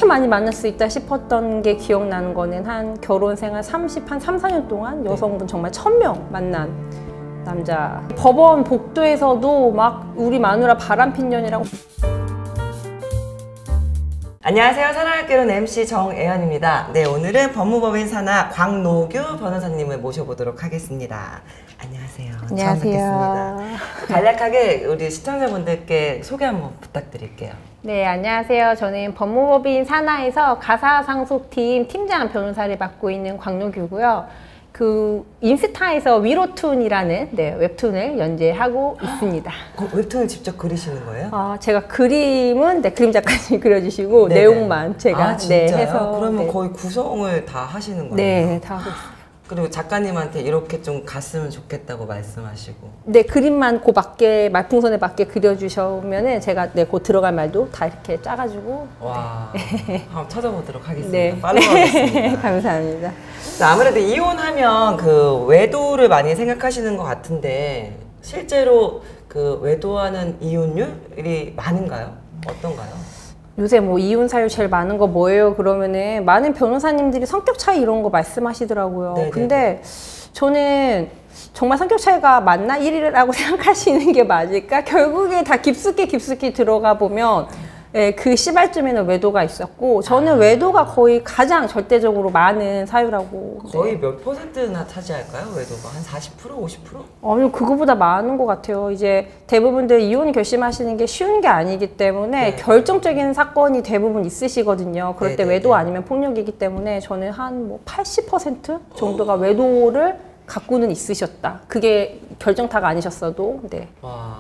많이 만날 수 있다 싶었던 게 기억나는 거는 한 결혼 생활 한 3, 4년 동안 여성분 정말 1000명 만난 남자. 법원 복도에서도 막 우리 마누라 바람핀년이라고. 안녕하세요. 사랑학개론 MC 정애연입니다. 네, 오늘은 법무법인 산하 광노규 변호사님을 모셔보도록 하겠습니다. 안녕하세요. 안녕하세요. 처음 뵙겠습니다. 간략하게 우리 시청자분들께 소개 한번 부탁드릴게요. 네, 안녕하세요. 저는 법무법인 산하에서 가사상속팀 팀장 변호사를 맡고 있는 광노규고요. 그 인스타에서 위로툰이라는 웹툰을 연재하고 있습니다. 웹툰을 직접 그리시는 거예요? 제가 그림은 그림 작가님이 그려주시고 네네. 내용만 제가 해서 그러면 거의 구성을 다 하시는 거예요? 네, 다 하고 있어요. 그리고 작가님한테 이렇게 좀 갔으면 좋겠다고 말씀하시고. 네, 그림만 그 맞게 말풍선에 맞게 그려주시면은 제가 곧 들어갈 말도 다 이렇게 짜가지고. 와, 한번 찾아보도록 하겠습니다. 네. 팔로우하겠습니다. 감사합니다. 아무래도 이혼하면 그 외도를 많이 생각하시는 것 같은데 실제로 그 외도하는 이혼율이 많은가요? 어떤가요? 요새 뭐 이혼 사유 제일 많은 거 뭐예요? 그러면은 많은 변호사님들이 성격 차이 이런 거 말씀하시더라고요. 네네네. 근데 저는 정말 성격 차이가 맞나? 1위라고 생각하시는 게 맞을까? 결국에 다 깊숙이 들어가 보면 그 시발점에는 외도가 있었고 저는 외도가 거의 가장 절대적으로 많은 사유라고. 거의 몇 %나 차지할까요? 외도가 한 40%, 50%? 아니요, 그거보다 많은 것 같아요. 이제 대부분들 이혼 결심하시는 게 쉬운 게 아니기 때문에 결정적인 사건이 대부분 있으시거든요. 그럴 때 외도 아니면 폭력이기 때문에 저는 한 뭐 80% 정도가 외도를 갖고는 있으셨다. 그게 결정타가 아니셨어도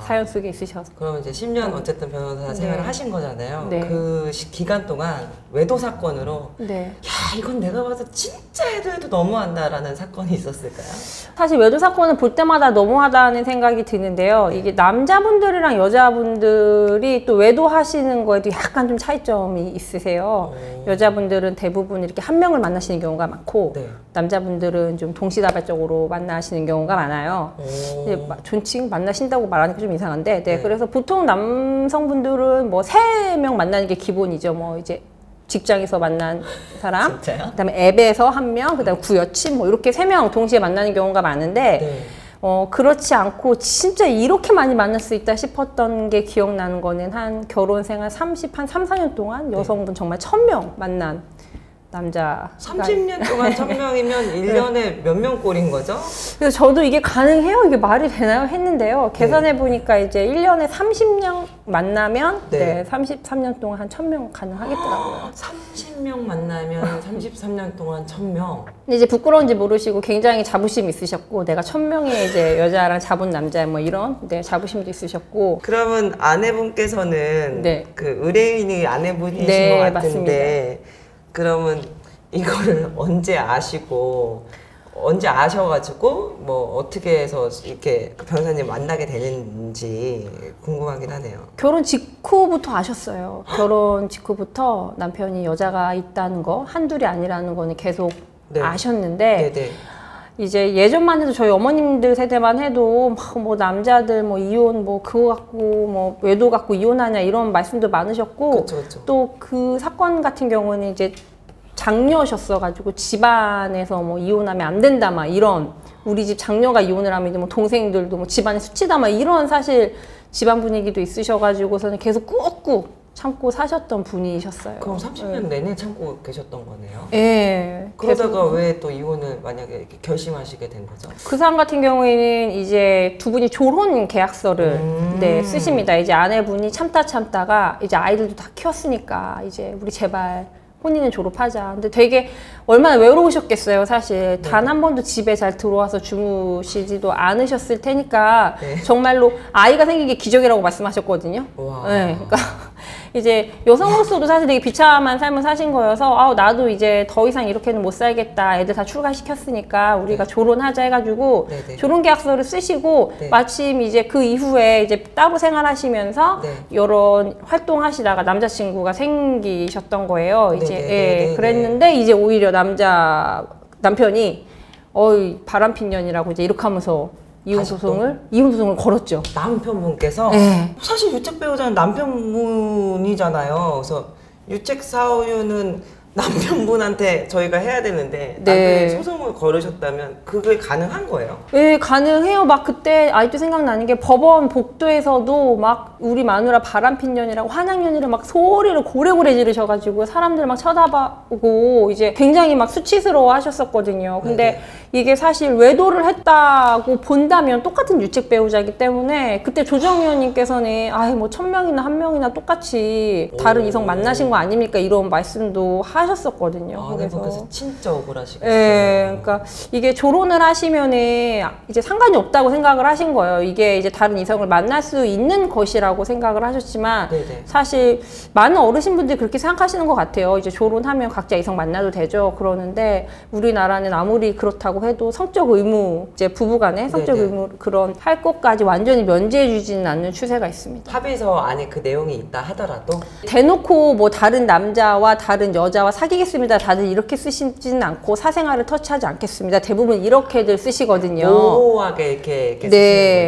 사연 속에 있으셔서. 그럼 이제 10년 어쨌든 변호사 생활을 하신 거잖아요. 네. 그 기간 동안 외도 사건으로 야, 이건 내가 봐서 진짜 해도 너무한다라는 사건이 있었을까요? 사실 외도 사건을 볼 때마다 너무하다는 생각이 드는데요. 이게 남자분들이랑 여자분들이 또 외도하시는 거에도 약간 좀 차이점이 있으세요. 여자분들은 대부분 이렇게 한 명을 만나시는 경우가 많고 남자분들은 좀 동시다발적으로 만나시는 경우가 많아요. 존칭 만나신다고 말하니까 좀 이상한데, 그래서 보통 남성분들은 뭐 3명 만나는 게 기본이죠. 뭐 이제 직장에서 만난 사람, 그다음에 앱에서 1명, 그다음에 구여친 뭐 이렇게 3명 동시에 만나는 경우가 많은데, 그렇지 않고 진짜 이렇게 많이 만날 수 있다 싶었던 게 기억나는 거는 한 결혼 생활 한 3, 4년 동안 여성분 정말 1000명 만난 남자. 30년 동안 1000명이면 1년에 몇 명 꼴인 거죠? 그래서 저도 이게 가능해요? 이게 말이 되나요? 했는데요. 계산해 보니까 이제 1년에 30명 만나면 33년 동안 한 1000명 가능하겠더라고요. 30명 만나면 33년 동안 1000명. 근데 이제 부끄러운지 모르시고 굉장히 자부심 있으셨고 내가 1000명의 이제 여자랑 잡은 남자 뭐 이런 자부심도 있으셨고. 그러면 아내분께서는 그 의뢰인이 아내분이신 것 같은데 맞습니다. 그러면 이거를 언제 아시고 언제 아셔가지고 뭐 어떻게 해서 이렇게 그 변호사님 만나게 되는지 궁금하긴 하네요. 결혼 직후부터 아셨어요. 결혼 직후부터 남편이 여자가 있다는 거 한둘이 아니라는 거는 계속 아셨는데 이제 예전만 해도 저희 어머님들 세대만 해도 뭐 남자들 뭐 이혼 뭐 그거 갖고 뭐 외도 갖고 이혼하냐 이런 말씀도 많으셨고 또 그 사건 같은 경우는 이제 장녀셨어가지고 집안에서 뭐 이혼하면 안 된다 막 이런 우리 집 장녀가 이혼을 하면 뭐 동생들도 뭐 집안에 수치다 막 이런 사실 집안 분위기도 있으셔가지고서는 계속 꾹꾹 참고 사셨던 분이셨어요. 그럼 30년 내내 참고 계셨던 거네요? 네. 그러다가 왜 또 이혼을 만약에 이렇게 결심하시게 된 거죠? 그 사람 같은 경우에는 이제 두 분이 졸혼 계약서를 쓰십니다. 이제 아내분이 참다가 이제 아이들도 다 키웠으니까 이제 우리 제발 혼인은 졸업하자. 근데 되게 얼마나 외로우셨겠어요, 사실. 단 한 번도 집에 잘 들어와서 주무시지도 않으셨을 테니까 정말로 아이가 생긴 게 기적이라고 말씀하셨거든요. 그러니까 이제 여성으로서도 사실 되게 비참한 삶을 사신 거여서 나도 이제 더 이상 이렇게는 못 살겠다. 애들 다 출가시켰으니까 우리가 졸혼하자 해가지고 졸혼계약서를 쓰시고 마침 이제 그 이후에 이제 따로 생활하시면서 여러 활동하시다가 남자친구가 생기셨던 거예요. 이제 그랬는데 이제 오히려 남편이 바람핀년이라고 이제 이렇게 하면서 이혼 소송을 걸었죠. 남편분께서 사실 유책 배우자는 남편분이잖아요. 그래서 유책 사유는 남편분한테 저희가 해야 되는데 네. 남편이 소송을 걸으셨다면 그게 가능한 거예요? 네, 가능해요. 막 그때 아직도 생각나는 게 법원 복도에서도 막 우리 마누라 바람핀년이라고 환양년이를 막 소리를 고래고래 지르셔가지고 사람들 막 쳐다보고 이제 굉장히 막 수치스러워 하셨었거든요. 근데 네네. 이게 사실 외도를 했다고 본다면 똑같은 유책 배우자이기 때문에 그때 조정위원님께서는 아이 뭐 1000명이나 1명이나 똑같이 다른 이성 만나신 거 아닙니까? 이런 말씀도 하셨었거든요. 아내분께서 진짜 억울하시겠어요. 예, 그러니까 이게 조론을 하시면은 이제 상관이 없다고 생각을 하신 거예요. 이게 이제 다른 이성을 만날 수 있는 것이라고 생각을 하셨지만 네네. 사실 많은 어르신분들이 그렇게 생각하시는 것 같아요. 이제 조론하면 각자 이성 만나도 되죠. 그러는데 우리나라는 아무리 그렇다고 해도 성적 의무, 이제 부부간의 성적 네네. 의무 그런 할 것까지 완전히 면제해주지는 않는 추세가 있습니다. 합의서 안에 그 내용이 있다 하더라도 대놓고 뭐 다른 남자와 다른 여자와 사귀겠습니다. 다들 이렇게 쓰시지는 않고 사생활을 터치하지 않겠습니다. 대부분 이렇게들 쓰시거든요. 모호하게 이렇게 네,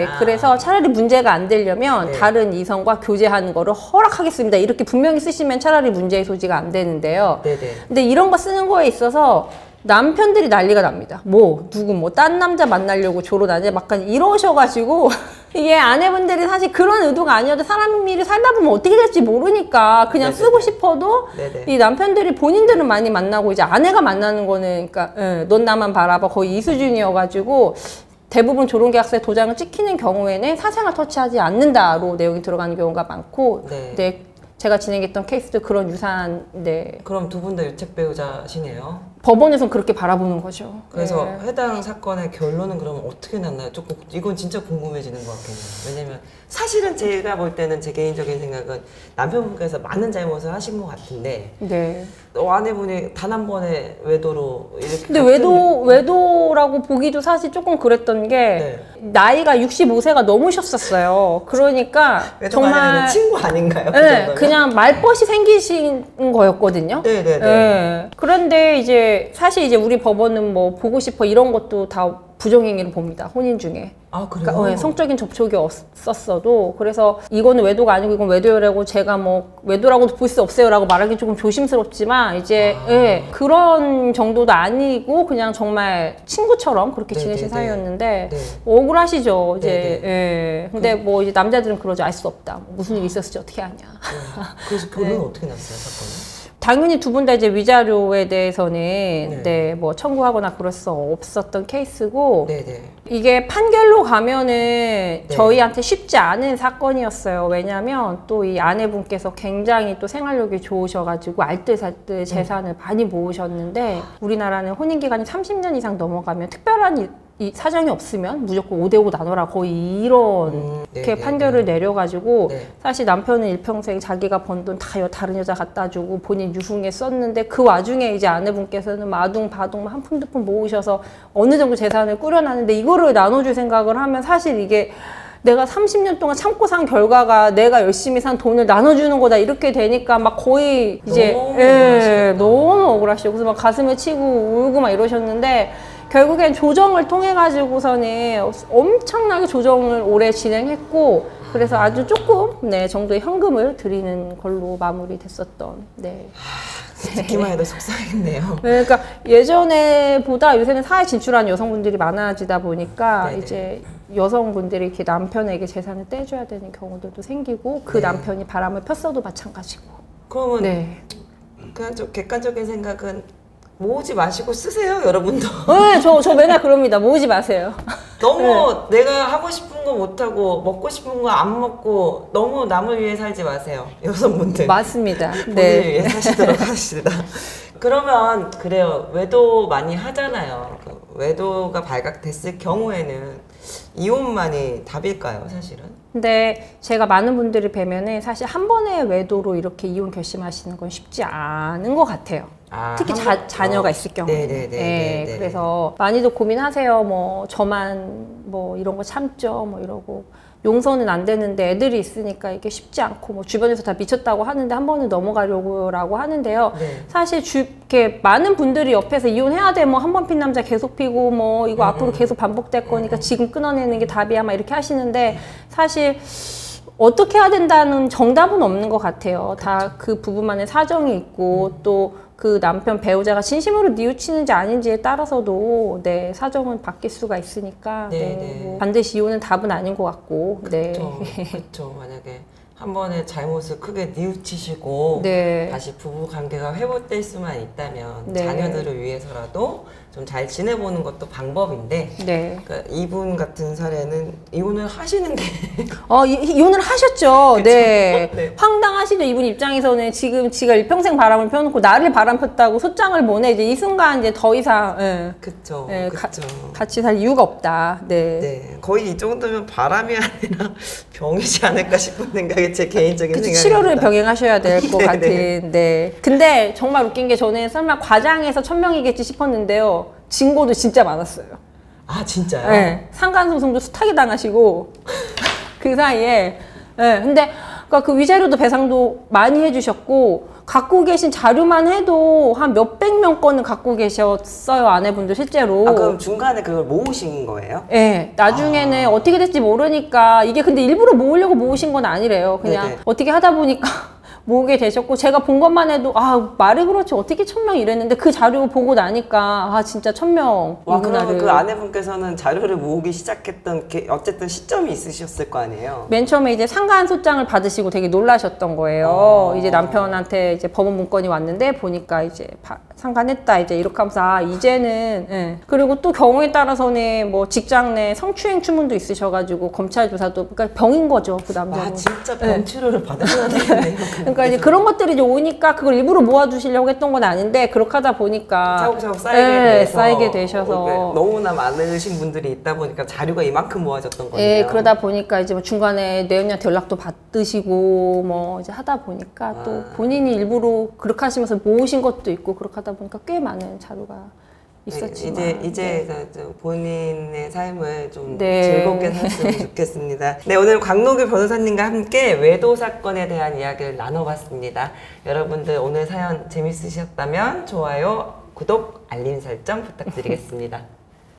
쓰시는구나. 그래서 차라리 문제가 안 되려면 네. 다른 이성과 교제하는 거를 허락하겠습니다. 이렇게 분명히 쓰시면 차라리 문제의 소지가 안 되는데요. 네네. 근데 이런 거 쓰는 거에 있어서 남편들이 난리가 납니다. 뭐 누구 뭐 딴 남자 만나려고 조론하냐 약간 이러셔가지고 이게 아내분들이 사실 그런 의도가 아니어도 사람이 살다 보면 어떻게 될지 모르니까 그냥 네네네. 쓰고 싶어도 네네. 이 남편들이 본인들은 많이 만나고 이제 아내가 만나는 거는 그러니까 넌 나만 바라봐 거의 이 수준이어가지고 대부분 조론계약서에 도장을 찍히는 경우에는 사생활 터치하지 않는다로 내용이 들어가는 경우가 많고 네. 네, 제가 진행했던 케이스도 그런 유사한 네, 그럼 두 분 다 유책 배우자시네요. 법원에서는 그렇게 바라보는 거죠. 그래서 네. 해당 사건의 결론은 그러면 어떻게 났나요? 조금 이건 진짜 궁금해지는 것 같겠네요. 왜냐면 사실은 제가 볼 때는 제 개인적인 생각은 남편분께서 많은 잘못을 하신 것 같은데 네. 아내분이 단 한 번의 외도로 이렇게 근데 같은- 외도라고 보기도 사실 조금 그랬던 게 네. 나이가 65세가 넘으셨었어요. 그러니까 외도가 아니라 정말 친구 아닌가요? 그 네, 정도면? 그냥 말벗이 생기신 거였거든요. 네네네. 네. 그런데 이제 사실 이제 우리 법원은 뭐 보고 싶어 이런 것도 다 부정행위를 봅니다. 혼인 중에. 아 그래요? 그러니까 성적인 접촉이 없었어도 그래서 이거는 외도가 아니고 이건 외도라고 제가 뭐 외도라고도 볼 수 없어요라고 말하기 조금 조심스럽지만 이제 예, 그런 정도도 아니고 그냥 정말 친구처럼 그렇게 지내신 네네네. 사이였는데 네. 억울하시죠 이제. 네네. 예. 근데 뭐 이제 남자들은 그러죠. 알 수 없다. 무슨 일이 있었을지 어떻게 아냐. 그래서 결론은 어떻게 났어요, 사건은? 당연히 두 분 다 이제 위자료에 대해서는 네, 뭐 청구하거나 그럴 수 없었던 케이스고 네네. 이게 판결로 가면은 저희한테 쉽지 않은 사건이었어요. 왜냐면 또 이 아내분께서 굉장히 또 생활력이 좋으셔가지고 알뜰살뜰 재산을 많이 모으셨는데 우리나라는 혼인기간이 30년 이상 넘어가면 특별한 이 사정이 없으면 무조건 5대5 나눠라 거의 이렇게 판결을 내려가지고 네. 사실 남편은 일평생 자기가 번 돈 다 다른 여자 갖다 주고 본인 유흥에 썼는데 그 와중에 이제 아내분께서는 마둥바둥 한 푼 두 푼 모으셔서 어느 정도 재산을 꾸려놨는데 이거를 나눠줄 생각을 하면 사실 이게 내가 30년 동안 참고 산 결과가 내가 열심히 산 돈을 나눠주는 거다 이렇게 되니까 막 거의 이제 너무 억울하시고 그래서 막 가슴을 치고 울고 막 이러셨는데 결국엔 조정을 통해 가지고서는 엄청나게 조정을 오래 진행했고 그래서 아주 조금 네 정도의 현금을 드리는 걸로 마무리됐었던 네. 듣기만 해도 속상했네요. 그러니까 예전에보다 요새는 사회 진출한 여성분들이 많아지다 보니까 네네. 이제 여성분들이 이렇게 남편에게 재산을 떼줘야 되는 경우들도 생기고 그 네. 남편이 바람을 폈어도 마찬가지고. 그러면 네. 그냥 좀 객관적인 생각은 모으지 마시고 쓰세요, 여러분도. 네, 저 맨날 그럽니다. 모으지 마세요. 너무 내가 하고 싶은 거 못하고 먹고 싶은 거 안 먹고 너무 남을 위해 살지 마세요, 여성분들. 맞습니다. 본인을 네. 위해 사시도록 하시다. 그러면 그래요, 외도 많이 하잖아요. 그 외도가 발각됐을 경우에는 이혼만이 답일까요, 사실은? 근데 제가 많은 분들을 뵈면은 사실 한 번의 외도로 이렇게 이혼 결심하시는 건 쉽지 않은 것 같아요. 특히 자녀가 있을 경우에. 네네네. 그래서 많이들 고민하세요. 뭐 저만 뭐 이런 거 참죠. 뭐 이러고 용서는 안 되는데 애들이 있으니까 이게 쉽지 않고 뭐 주변에서 다 미쳤다고 하는데 한 번은 넘어가려고라고 하는데요. 네. 사실 이렇게 많은 분들이 옆에서 이혼해야 돼. 뭐 한 번 핀 남자 계속 피고 뭐 이거 앞으로 계속 반복될 거니까 지금 끊어내는 게 답이야. 막 이렇게 하시는데 사실 어떻게 해야 된다는 정답은 없는 것 같아요. 다 그 부부만의 사정이 있고 또 그 남편 배우자가 진심으로 뉘우치는지 아닌지에 따라서도 네 사정은 바뀔 수가 있으니까 네, 네, 네. 뭐 반드시 이혼은 답은 아닌 것 같고 네. 그렇죠. 만약에 한 번의 잘못을 크게 뉘우치시고 네. 다시 부부 관계가 회복될 수만 있다면 네. 자녀들을 위해서라도 좀 잘 지내보는 것도 방법인데 네. 그러니까 이분 같은 사례는 이혼을 하시는 게 이혼을 하셨죠. 네. 네. 황당하시죠. 이분 입장에서는 지금 지가 일평생 바람을 펴놓고 나를 바람 폈다고 소장을 보내 이제 이 순간 이제 더 이상 예. 그쵸. 네, 그쵸. 같이 살 이유가 없다. 네. 네. 거의 이 정도면 바람이 아니라 병이지 않을까 싶은 생각이 제 개인적인 그치, 생각입니다. 치료를 병행하셔야 될 것 네, 같은. 네. 근데 정말 웃긴 게 저는 설마 과장해서 1000명이겠지 싶었는데요. 진고도 진짜 많았어요. 아 진짜요? 네. 상간소송도 숱하게 당하시고 그 사이에. 네. 근데 그러니까 그 위자료도 배상도 많이 해주셨고 갖고 계신 자료만 해도 한 몇백 명 건은 갖고 계셨어요. 아내분도 실제로. 아, 그럼 중간에 그걸 모으신 거예요? 네, 나중에는 어떻게 될지 모르니까 이게 근데 일부러 모으려고 모으신 건 아니래요. 그냥 네네. 어떻게 하다 보니까 모으게 되셨고 제가 본 것만 해도 아 말이 그렇지 어떻게 1000명 이랬는데 그 자료 보고 나니까 아 진짜 1000명 와, 그러면 이분화를 그 아내분께서는 자료를 모으기 시작했던 어쨌든 시점이 있으셨을 거 아니에요? 맨 처음에 이제 상간소장을 받으시고 되게 놀라셨던 거예요. 이제 남편한테 이제 법원 문건이 왔는데 보니까 이제 상간했다 이제 이렇게 하면서 아 이제는 예. 그리고 또 경우에 따라서는 뭐 직장 내 성추행 추문도 있으셔가지고 검찰 조사도 그러니까 병인 거죠 그 남자는. 아 진짜 병치료를 받으셔야 되겠네요. 그러니까 이제 그런 것들이 이제 오니까 그걸 일부러 모아두시려고 했던 건 아닌데 그렇게 하다 보니까 차곡차곡 쌓이게 네, 돼서 쌓이게 되셔서 너무나 많으신 분들이 있다 보니까 자료가 이만큼 모아졌던 거네요. 예, 그러다 보니까 이제 뭐 중간에 내연녀한테 연락도 받으시고 뭐 이제 하다 보니까 또 본인이 일부러 그렇게 하시면서 모으신 것도 있고 그렇게 하다 보니까 꽤 많은 자료가 있었지만 이제 본인의 삶을 좀 네. 즐겁게 살았으면 좋겠습니다. 네, 오늘 광노규 변호사님과 함께 외도 사건에 대한 이야기를 나눠봤습니다. 여러분들 오늘 사연 재밌으셨다면 좋아요, 구독, 알림 설정 부탁드리겠습니다.